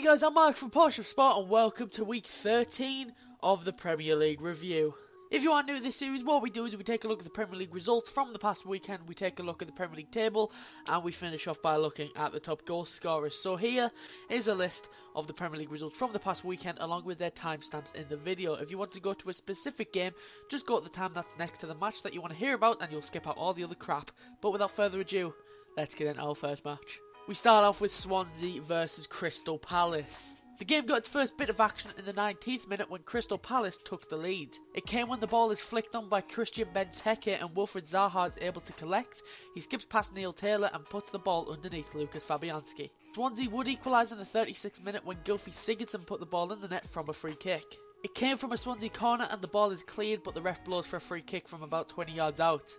guys, I'm Mark from Porsche Sport and welcome to week 13 of the Premier League review. If you are new to this series, what we do is we take a look at the Premier League results from the past weekend, we take a look at the Premier League table, and we finish off by looking at the top goal scorers. So here is a list of the Premier League results from the past weekend along with their timestamps in the video. If you want to go to a specific game, just go to the time that's next to the match that you want to hear about and you'll skip out all the other crap. But without further ado, let's get into our first match. We start off with Swansea versus Crystal Palace. The game got its first bit of action in the 19th minute when Crystal Palace took the lead. It came when the ball is flicked on by Christian Benteke and Wilfried Zaha is able to collect. He skips past Neil Taylor and puts the ball underneath Lucas Fabianski. Swansea would equalise in the 36th minute when Gylfi Sigurdsson put the ball in the net from a free kick. It came from a Swansea corner and the ball is cleared, but the ref blows for a free kick from about 20 yards out.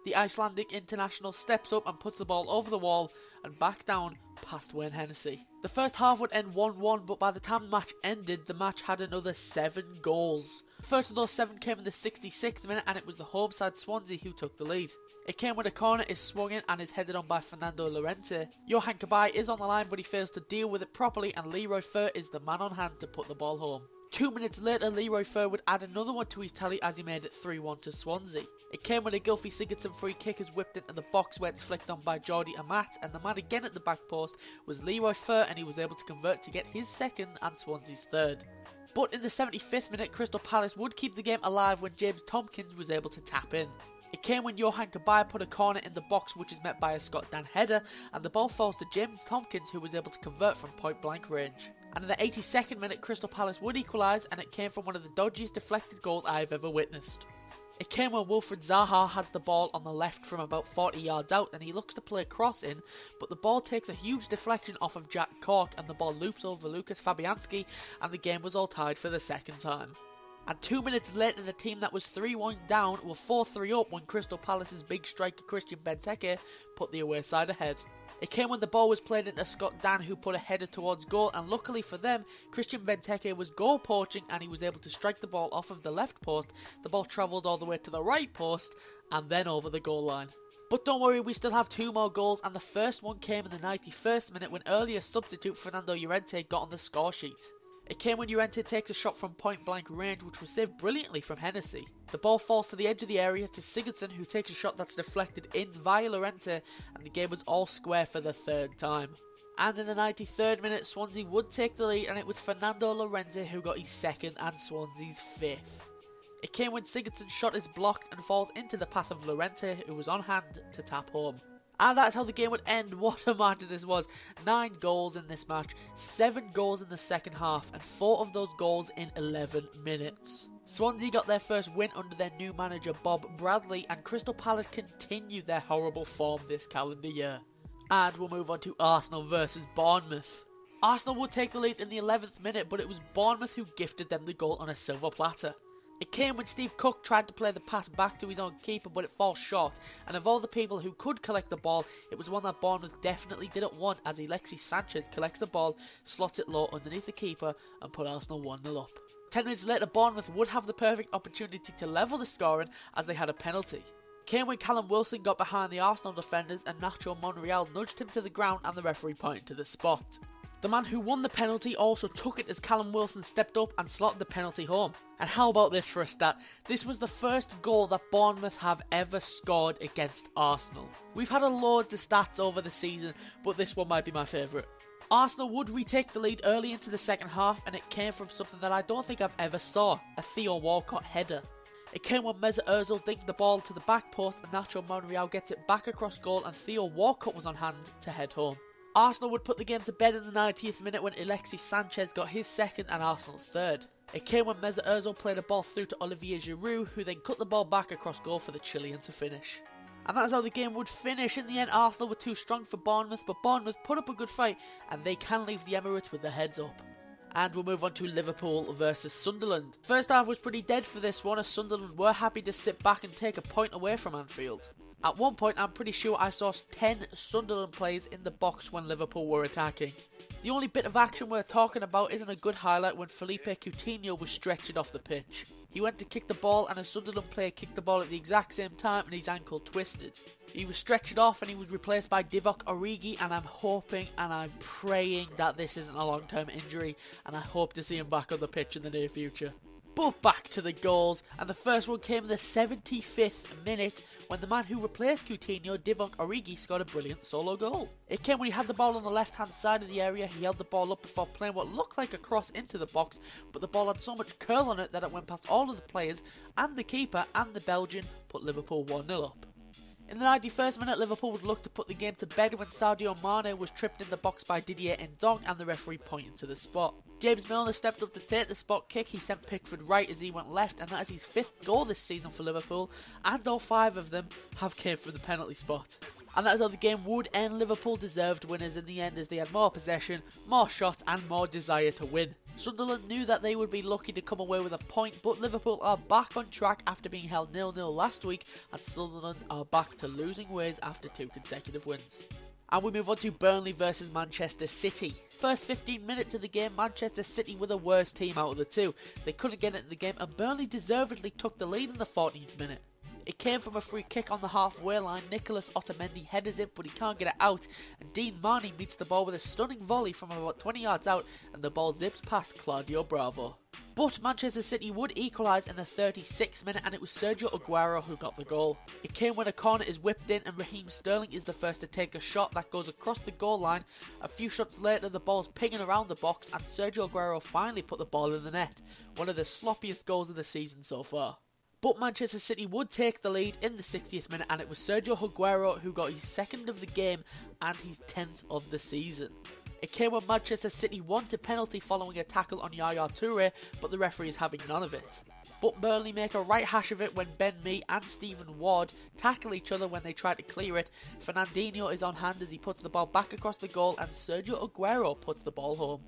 The Icelandic international steps up and puts the ball over the wall and back down past Wayne Hennessy. The first half would end 1-1, but by the time the match ended, the match had another 7 goals. The first of those 7 came in the 66th minute and it was the home side Swansea who took the lead. It came when a corner is swung in and is headed on by Fernando Llorente. Johan Cabaye is on the line but he fails to deal with it properly and Leroy Fer is the man on hand to put the ball home. 2 minutes later, Leroy Fer would add another one to his tally as he made it 3-1 to Swansea. It came when a Gylfi Sigurdsson free kick is whipped into the box where it's flicked on by Jordi Amat, and the man again at the back post was Leroy Fer and he was able to convert to get his second and Swansea's third. But in the 75th minute, Crystal Palace would keep the game alive when James Tomkins was able to tap in. It came when Johan Cabaye put a corner in the box which is met by a Scott Dan header and the ball falls to James Tomkins who was able to convert from point blank range. And in the 82nd minute Crystal Palace would equalise and it came from one of the dodgiest deflected goals I have ever witnessed. It came when Wilfried Zaha has the ball on the left from about 40 yards out and he looks to play a cross in, but the ball takes a huge deflection off of Jack Cork and the ball loops over Lucas Fabianski and the game was all tied for the second time. And 2 minutes later, the team that was 3-1 down were 4-3 up when Crystal Palace's big striker Christian Benteke put the away side ahead. It came when the ball was played into Scott Dan who put a header towards goal and luckily for them, Christian Benteke was goal poaching and he was able to strike the ball off of the left post. The ball travelled all the way to the right post and then over the goal line. But don't worry, we still have 2 more goals and the first one came in the 91st minute when earlier substitute Fernando Llorente got on the score sheet. It came when Llorente takes a shot from point blank range which was saved brilliantly from Hennessy. The ball falls to the edge of the area to Sigurdsson who takes a shot that's deflected in via Llorente and the game was all square for the 3rd time. And in the 93rd minute Swansea would take the lead and it was Fernando Llorente who got his 2nd and Swansea's 5th. It came when Sigurdsson's shot is blocked and falls into the path of Llorente who was on hand to tap home. And that's how the game would end. What a match this was. 9 goals in this match, 7 goals in the second half, and 4 of those goals in 11 minutes. Swansea got their first win under their new manager Bob Bradley, and Crystal Palace continued their horrible form this calendar year. And we'll move on to Arsenal versus Bournemouth. Arsenal would take the lead in the 11th minute, but it was Bournemouth who gifted them the goal on a silver platter. It came when Steve Cook tried to play the pass back to his own keeper but it falls short, and of all the people who could collect the ball, it was one that Bournemouth definitely didn't want as Alexis Sanchez collects the ball, slots it low underneath the keeper and put Arsenal 1-0 up. 10 minutes later Bournemouth would have the perfect opportunity to level the scoring as they had a penalty. It came when Callum Wilson got behind the Arsenal defenders and Nacho Monreal nudged him to the ground and the referee pointed to the spot. The man who won the penalty also took it as Callum Wilson stepped up and slotted the penalty home. And how about this for a stat? This was the first goal that Bournemouth have ever scored against Arsenal. We've had a loads of stats over the season, but this one might be my favourite. Arsenal would retake the lead early into the second half and it came from something that I don't think I've ever saw, a Theo Walcott header. It came when Mesut Ozil dinked the ball to the back post and Nacho Monreal gets it back across goal and Theo Walcott was on hand to head home. Arsenal would put the game to bed in the 90th minute when Alexis Sanchez got his 2nd and Arsenal's 3rd. It came when Mesut Ozil played a ball through to Olivier Giroud who then cut the ball back across goal for the Chilean to finish. And that's how the game would finish. In the end Arsenal were too strong for Bournemouth, but Bournemouth put up a good fight and they can leave the Emirates with their heads up. And we'll move on to Liverpool versus Sunderland. First half was pretty dead for this one as Sunderland were happy to sit back and take a point away from Anfield. At one point, I'm pretty sure I saw 10 Sunderland players in the box when Liverpool were attacking. The only bit of action we're talking about isn't a good highlight when Felipe Coutinho was stretched off the pitch. He went to kick the ball and a Sunderland player kicked the ball at the exact same time and his ankle twisted. He was stretched off and he was replaced by Divock Origi, and I'm hoping and I'm praying that this isn't a long-term injury, and I hope to see him back on the pitch in the near future. But back to the goals, and the first one came in the 75th minute when the man who replaced Coutinho, Divock Origi, scored a brilliant solo goal. It came when he had the ball on the left hand side of the area. He held the ball up before playing what looked like a cross into the box, but the ball had so much curl on it that it went past all of the players and the keeper, and the Belgian put Liverpool 1-0 up. In the 91st minute, Liverpool would look to put the game to bed when Sadio Mane was tripped in the box by Didier Ndong and the referee pointed to the spot. James Milner stepped up to take the spot kick. He sent Pickford right as he went left, and that is his 5th goal this season for Liverpool, and all 5 of them have came from the penalty spot. And that is how the game would end. Liverpool deserved winners in the end as they had more possession, more shots and more desire to win. Sunderland knew that they would be lucky to come away with a point, but Liverpool are back on track after being held 0-0 last week, and Sunderland are back to losing ways after 2 consecutive wins. And we move on to Burnley versus Manchester City. First 15 minutes of the game, Manchester City were the worst team out of the 2. They couldn't get into the game and Burnley deservedly took the lead in the 14th minute. It came from a free kick on the halfway line. Nicholas Otamendi headers it, but he can't get it out, and Dean Marney meets the ball with a stunning volley from about 20 yards out, and the ball zips past Claudio Bravo. But Manchester City would equalise in the 36th minute, and it was Sergio Aguero who got the goal. It came when a corner is whipped in and Raheem Sterling is the first to take a shot that goes across the goal line. A few shots later, the ball's pinging around the box and Sergio Aguero finally put the ball in the net. One of the sloppiest goals of the season so far. But Manchester City would take the lead in the 60th minute, and it was Sergio Aguero who got his 2nd of the game and his 10th of the season. It came when Manchester City wanted penalty following a tackle on Yaya Toure, but the referee is having none of it. But Burnley make a right hash of it when Ben Mee and Stephen Ward tackle each other when they try to clear it. Fernandinho is on hand as he puts the ball back across the goal, and Sergio Aguero puts the ball home.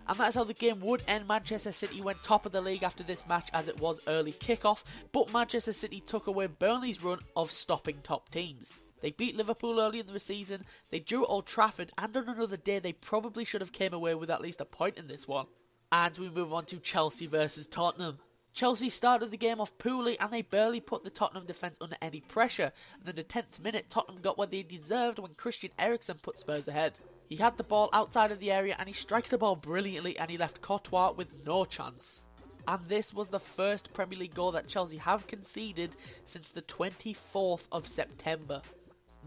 And that's how the game would end. Manchester City went top of the league after this match as it was early kickoff, but Manchester City took away Burnley's run of stopping top teams. They beat Liverpool early in the season, they drew at Old Trafford, and on another day they probably should have came away with at least a point in this one. And we move on to Chelsea versus Tottenham. Chelsea started the game off poorly and they barely put the Tottenham defence under any pressure, and in the 10th minute Tottenham got what they deserved when Christian Eriksen put Spurs ahead. He had the ball outside of the area and he strikes the ball brilliantly, and he left Courtois with no chance. And this was the first Premier League goal that Chelsea have conceded since the 24th of September.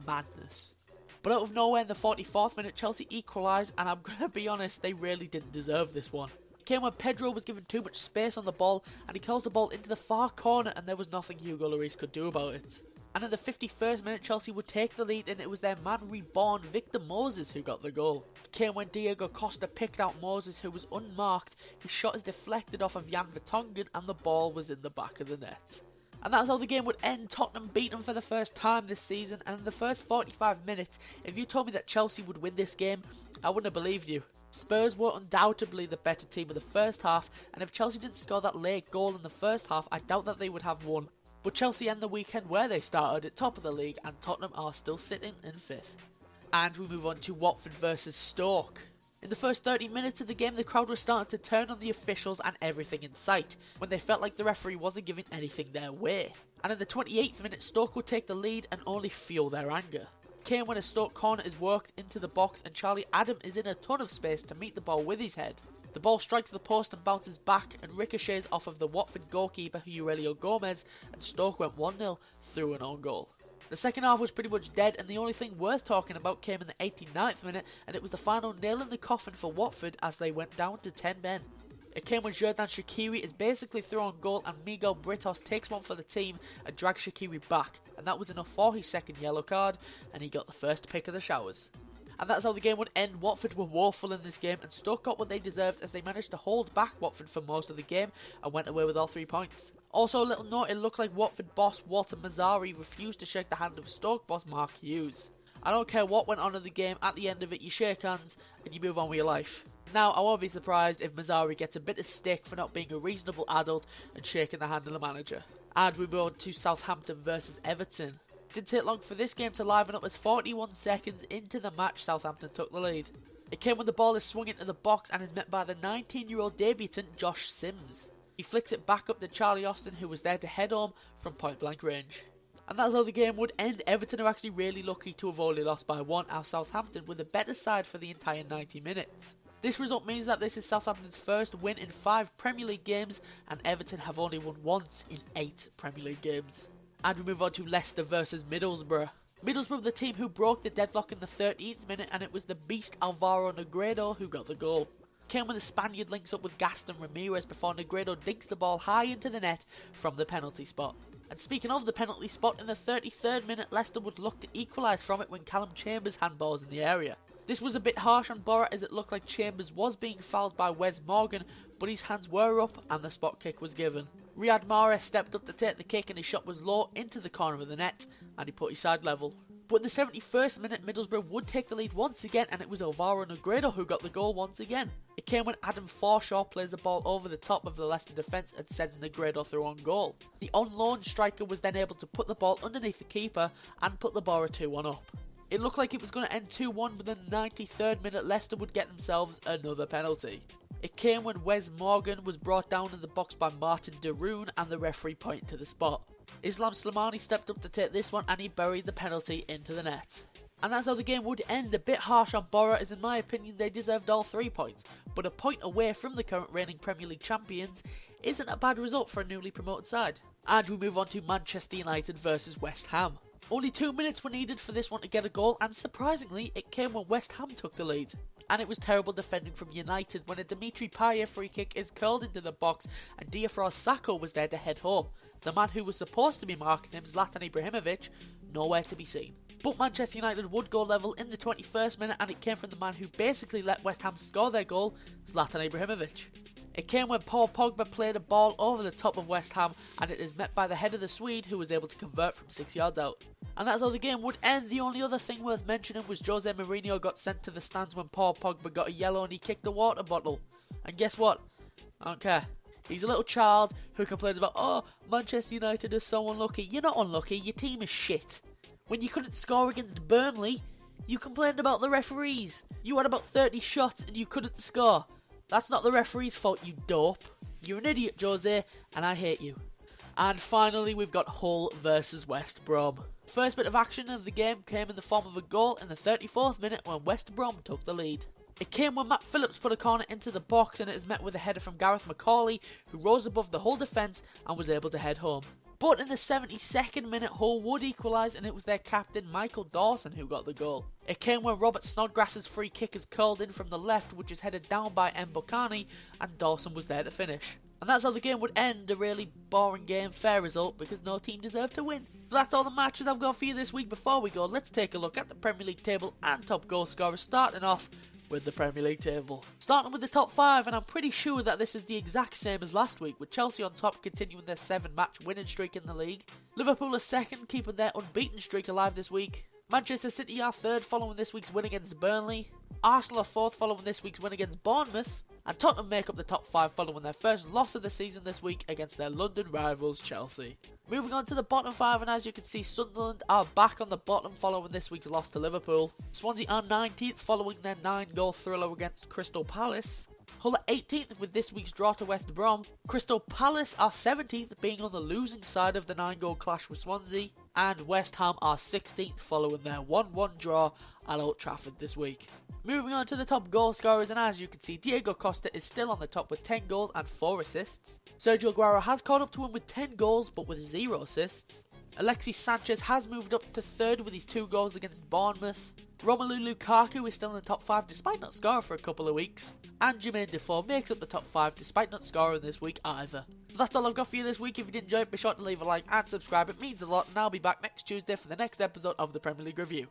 Madness. But out of nowhere in the 44th minute Chelsea equalised, and I'm going to be honest, they really didn't deserve this one. It came when Pedro was given too much space on the ball and he curled the ball into the far corner, and there was nothing Hugo Lloris could do about it. And in the 51st minute Chelsea would take the lead, and it was their man reborn Victor Moses who got the goal. It came when Diego Costa picked out Moses, who was unmarked. His shot is deflected off of Jan Vertonghen and the ball was in the back of the net. And that's how the game would end. Tottenham beat them for the first time this season, and in the first 45 minutes, if you told me that Chelsea would win this game, I wouldn't have believed you. Spurs were undoubtedly the better team of the first half, and if Chelsea didn't score that late goal in the first half, I doubt that they would have won. But Chelsea end the weekend where they started, at top of the league, and Tottenham are still sitting in 5th. And we move on to Watford versus Stoke. In the first 30 minutes of the game, the crowd was starting to turn on the officials and everything in sight, when they felt like the referee wasn't giving anything their way. And in the 28th minute, Stoke would take the lead and only fuel their anger. It came when a Stoke corner is worked into the box and Charlie Adam is in a ton of space to meet the ball with his head. The ball strikes the post and bounces back and ricochets off of the Watford goalkeeper Aurelio Gomez, and Stoke went 1-0 through an own goal. The second half was pretty much dead, and the only thing worth talking about came in the 89th minute, and it was the final nail in the coffin for Watford as they went down to 10 men. It came when Xherdan Shaqiri is basically through on goal and Miguel Britos takes one for the team and drags Shaqiri back, and that was enough for his second yellow card, and he got the first pick of the showers. And that's how the game would end. Watford were woeful in this game, and Stoke got what they deserved as they managed to hold back Watford for most of the game and went away with all 3 points. Also, a little note, it looked like Watford boss Walter Mazzari refused to shake the hand of Stoke boss Mark Hughes. I don't care what went on in the game, at the end of it you shake hands and you move on with your life. Now, I won't be surprised if Mazzari gets a bit of stick for not being a reasonable adult and shaking the hand of the manager. And we move on to Southampton versus Everton. It didn't take long for this game to liven up as 41 seconds into the match Southampton took the lead. It came when the ball is swung into the box and is met by the 19-year-old debutant Josh Sims. He flicks it back up to Charlie Austin, who was there to head home from point blank range. And that's how the game would end. Everton are actually really lucky to have only lost by 1, as Southampton were the better side for the entire 90 minutes. This result means that this is Southampton's first win in 5 Premier League games, and Everton have only won once in 8 Premier League games. And we move on to Leicester versus Middlesbrough. Middlesbrough, the team who broke the deadlock in the 13th minute, and it was the beast Alvaro Negredo who got the goal. Came when the Spaniard links up with Gaston Ramirez before Negredo dinks the ball high into the net from the penalty spot. And speaking of the penalty spot, in the 33rd minute Leicester would look to equalise from it when Callum Chambers handballs in the area. This was a bit harsh on Borough, as it looked like Chambers was being fouled by Wes Morgan, but his hands were up and the spot kick was given. Riyad Mahrez stepped up to take the kick and his shot was low into the corner of the net, and he put his side level. But in the 71st minute, Middlesbrough would take the lead once again, and it was Alvaro Negredo who got the goal once again. It came when Adam Forshaw plays the ball over the top of the Leicester defence and sends Negredo through on goal. The on-loan striker was then able to put the ball underneath the keeper and put the Borough 2-1 up. It looked like it was going to end 2-1, but in the 93rd minute Leicester would get themselves another penalty. It came when Wes Morgan was brought down in the box by Martin Deroon and the referee pointed to the spot. Islam Slimani stepped up to take this one and he buried the penalty into the net. And that's how the game would end. A bit harsh on Borough, as in my opinion they deserved all 3 points, but a point away from the current reigning Premier League champions isn't a bad result for a newly promoted side. And we move on to Manchester United versus West Ham. Only 2 minutes were needed for this one to get a goal, and surprisingly it came when West Ham took the lead. And it was terrible defending from United when a Dimitri Payet free kick is curled into the box and Diafra Sakho was there to head home. The man who was supposed to be marking him, Zlatan Ibrahimovic, nowhere to be seen. But Manchester United would go level in the 21st minute, and it came from the man who basically let West Ham score their goal, Zlatan Ibrahimovic. It came when Paul Pogba played a ball over the top of West Ham, and it is met by the head of the Swede, who was able to convert from 6 yards out. And that's how the game would end. The only other thing worth mentioning was Jose Mourinho got sent to the stands when Paul Pogba got a yellow and he kicked a water bottle. And guess what? I don't care. He's a little child who complains about, oh, Manchester United is so unlucky. You're not unlucky, your team is shit. When you couldn't score against Burnley, you complained about the referees. You had about 30 shots and you couldn't score. That's not the referee's fault, you dope. You're an idiot, Jose, and I hate you. And finally, we've got Hull versus West Brom. First bit of action of the game came in the form of a goal in the 34th minute when West Brom took the lead. It came when Matt Phillips put a corner into the box, and it is met with a header from Gareth McCauley, who rose above the Hull defence and was able to head home. But in the 72nd minute, Hull would equalise, and it was their captain Michael Dawson who got the goal. It came when Robert Snodgrass's free kick is curled in from the left, which is headed down by Mbokani, and Dawson was there to finish. And that's how the game would end. A really boring game, fair result, because no team deserved to win. But that's all the matches I've got for you this week. Before we go, let's take a look at the Premier League table and top goal scorers, starting off with the Premier League table. Starting with the top 5, and I'm pretty sure that this is the exact same as last week, with Chelsea on top continuing their 7-match winning streak in the league. Liverpool are second, keeping their unbeaten streak alive this week. Manchester City are third following this week's win against Burnley. Arsenal are fourth following this week's win against Bournemouth. And Tottenham make up the top 5 following their first loss of the season this week against their London rivals Chelsea. Moving on to the bottom 5, and as you can see, Sunderland are back on the bottom following this week's loss to Liverpool. Swansea are 19th following their 9-goal thriller against Crystal Palace. Hull are 18th with this week's draw to West Brom. Crystal Palace are 17th, being on the losing side of the 9-goal clash with Swansea. And West Ham are 16th following their 1-1 draw at Old Trafford this week. Moving on to the top goal scorers, and as you can see, Diego Costa is still on the top with 10 goals and 4 assists. Sergio Aguero has caught up to him with 10 goals but with 0 assists. Alexis Sanchez has moved up to 3rd with his 2 goals against Bournemouth. Romelu Lukaku is still in the top 5 despite not scoring for a couple of weeks. And Jermaine Defoe makes up the top 5 despite not scoring this week either. So that's all I've got for you this week. If you did enjoy it, be sure to leave a like and subscribe. It means a lot, and I'll be back next Tuesday for the next episode of the Premier League Review.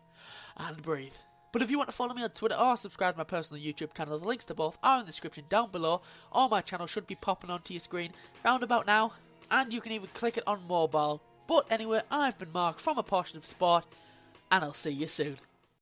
And breathe. But if you want to follow me on Twitter or subscribe to my personal YouTube channel, the links to both are in the description down below, or my channel should be popping onto your screen round about now, and you can even click it on mobile. But anyway, I've been Mark from A Portion of Sport, and I'll see you soon.